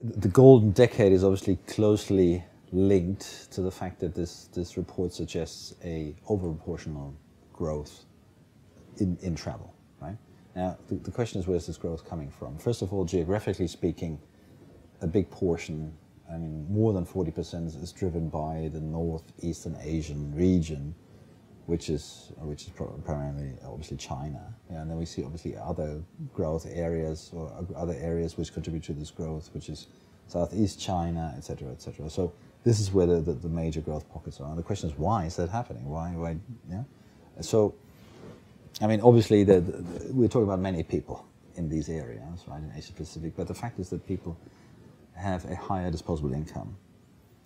the golden decade is obviously closely linked to the fact that this report suggests a overproportional growth in travel, right? Now, the question is, where's this growth coming from? First of all, geographically speaking, a big portion, I mean, more than 40% is driven by the Northeastern Asian region, which is primarily obviously China. Yeah, and then we see obviously other growth areas or other areas which contribute to this growth, which is Southeast China, et cetera, et cetera. So this is where the major growth pockets are. And the question is, why is that happening? Why, yeah? So, I mean, obviously we're talking about many people in these areas, right, in Asia Pacific, but the fact is that people have a higher disposable income.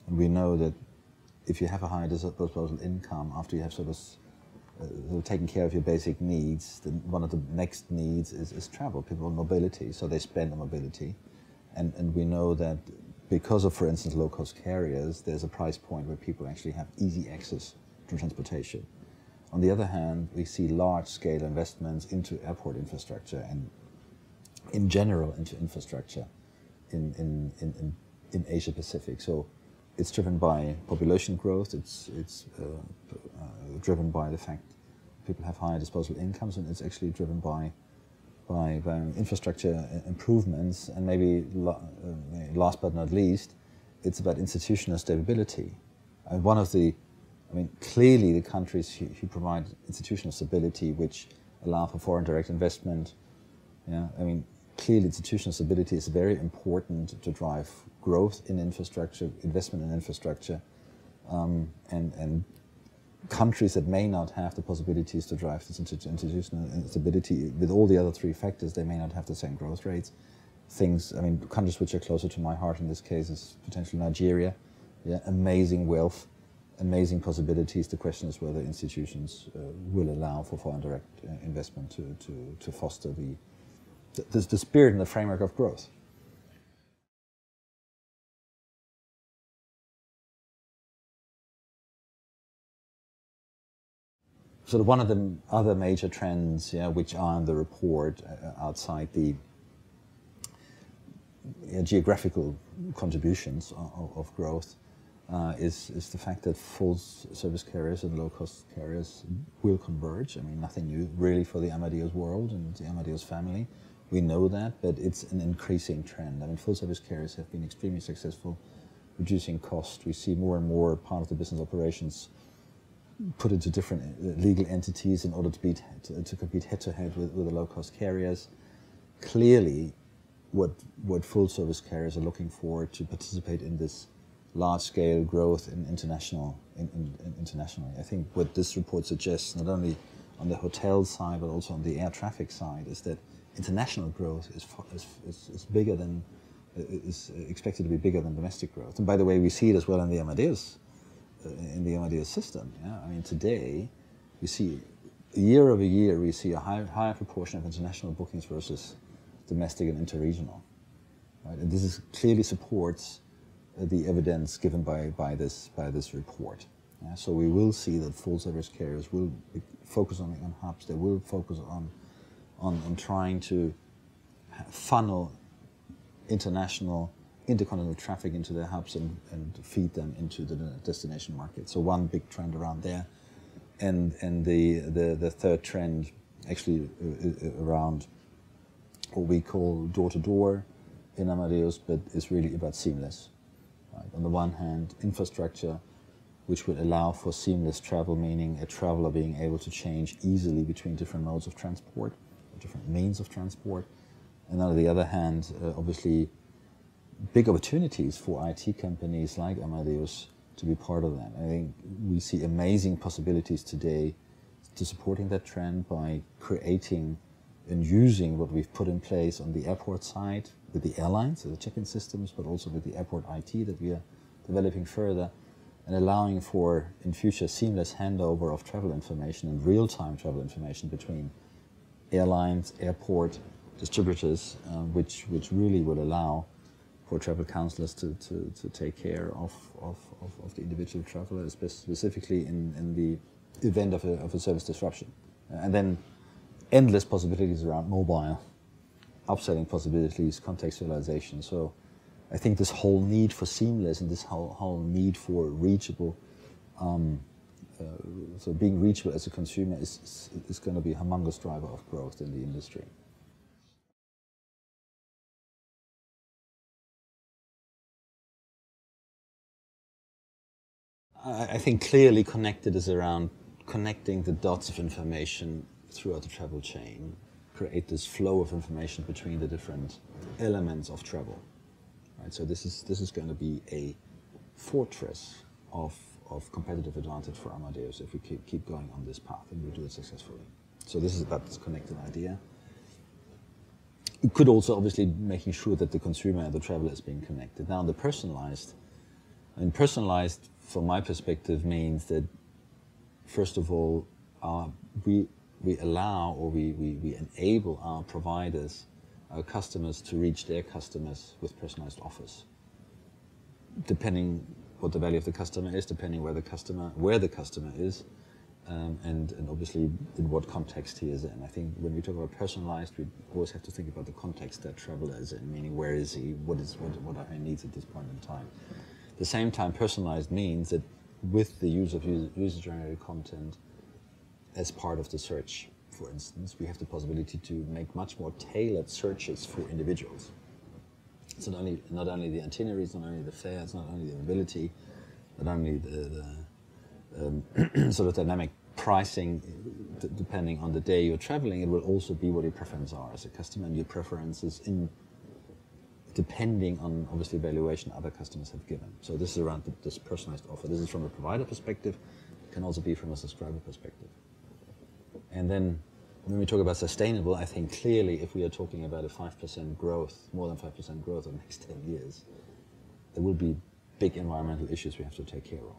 And we know that if you have a higher disposable income after you have sort of taken care of your basic needs, then one of the next needs is travel, people mobility, so they spend on mobility. And we know that because of, for instance, low-cost carriers, there's a price point where people actually have easy access to transportation. On the other hand, we see large-scale investments into airport infrastructure and in general into infrastructure in Asia Pacific. So it's driven by population growth, it's driven by the fact people have higher disposable incomes, and it's actually driven by infrastructure improvements, and maybe last but not least, it's about institutional stability. And one of the, I mean, clearly the countries who provide institutional stability, which allow for foreign direct investment, yeah, I mean, clearly institutional stability is very important to drive growth in infrastructure, investment in infrastructure, and countries that may not have the possibilities to drive this institutional stability with all the other three factors, they may not have the same growth rates. Things, I mean, countries which are closer to my heart in this case is potentially Nigeria. Yeah, amazing wealth, amazing possibilities. The question is whether institutions will allow for foreign direct investment to foster the spirit and the framework of growth. Sort of one of the other major trends, yeah, which are in the report outside the geographical contributions of growth is the fact that full service carriers and low-cost carriers will converge. I mean, nothing new really for the Amadeus world and the Amadeus family. We know that, but it's an increasing trend. I mean, full service carriers have been extremely successful reducing cost. We see more and more part of the business operations put into different legal entities in order to compete head-to-head with the low-cost carriers. Clearly, what full-service carriers are looking for to participate in this large-scale growth in internationally. I think what this report suggests, not only on the hotel side but also on the air traffic side, is that international growth is bigger than is expected to be bigger than domestic growth. And by the way, we see it as well in the Amadeus. In the Amadeus system, yeah. I mean, today we see year over year we see a higher proportion of international bookings versus domestic and interregional, right? And this clearly supports the evidence given by this report. Yeah? So we will see that full service carriers will focus on hubs. They will focus on trying to funnel international intercontinental traffic into their hubs and feed them into the destination market. So one big trend around there, and the third trend actually around what we call door-to-door in Amadeus, but is really about seamless. Right? On the one hand, infrastructure which would allow for seamless travel, meaning a traveler being able to change easily between different modes of transport, or different means of transport, and on the other hand, obviously, big opportunities for IT companies like Amadeus to be part of that. I think we see amazing possibilities today to supporting that trend by creating and using what we've put in place on the airport side with the airlines, so the check-in systems, but also with the airport IT that we are developing further, and allowing for, in future, seamless handover of travel information and real-time travel information between airlines, airport, distributors, which really will allow for travel counselors to take care of the individual traveler, specifically in the event of a service disruption. And then endless possibilities around mobile, upselling possibilities, contextualization. So I think this whole need for seamless and this whole need for reachable, so being reachable as a consumer is going to be a humongous driver of growth in the industry. I think clearly connected is around connecting the dots of information throughout the travel chain, create this flow of information between the different elements of travel. Right? So this is going to be a fortress of competitive advantage for Amadeus if we keep going on this path, and we do it successfully. So this is about this connected idea. It could also obviously making sure that the consumer and the traveler is being connected. Now the personalized, personalized from my perspective means that first of all we allow or we enable our providers, our customers to reach their customers with personalized offers, depending what the value of the customer is, depending where the customer is, and obviously in what context he is in. I think when we talk about personalized, we always have to think about the context that traveler is in, meaning where is he, what are her needs at this point in time. At the same time, personalized means that with the use of user-generated content as part of the search, for instance, we have the possibility to make much more tailored searches for individuals. It's not only the itineraries, not only the fares, not only the mobility, not only the sort of dynamic pricing depending on the day you're traveling. It will also be what your preferences are as a customer, and your preferences depending on obviously evaluation other customers have given. So this is around this personalized offer. This is from a provider perspective. It can also be from a subscriber perspective. And then when we talk about sustainable, I think clearly if we are talking about a 5% growth, more than 5% growth in the next 10 years, there will be big environmental issues we have to take care of.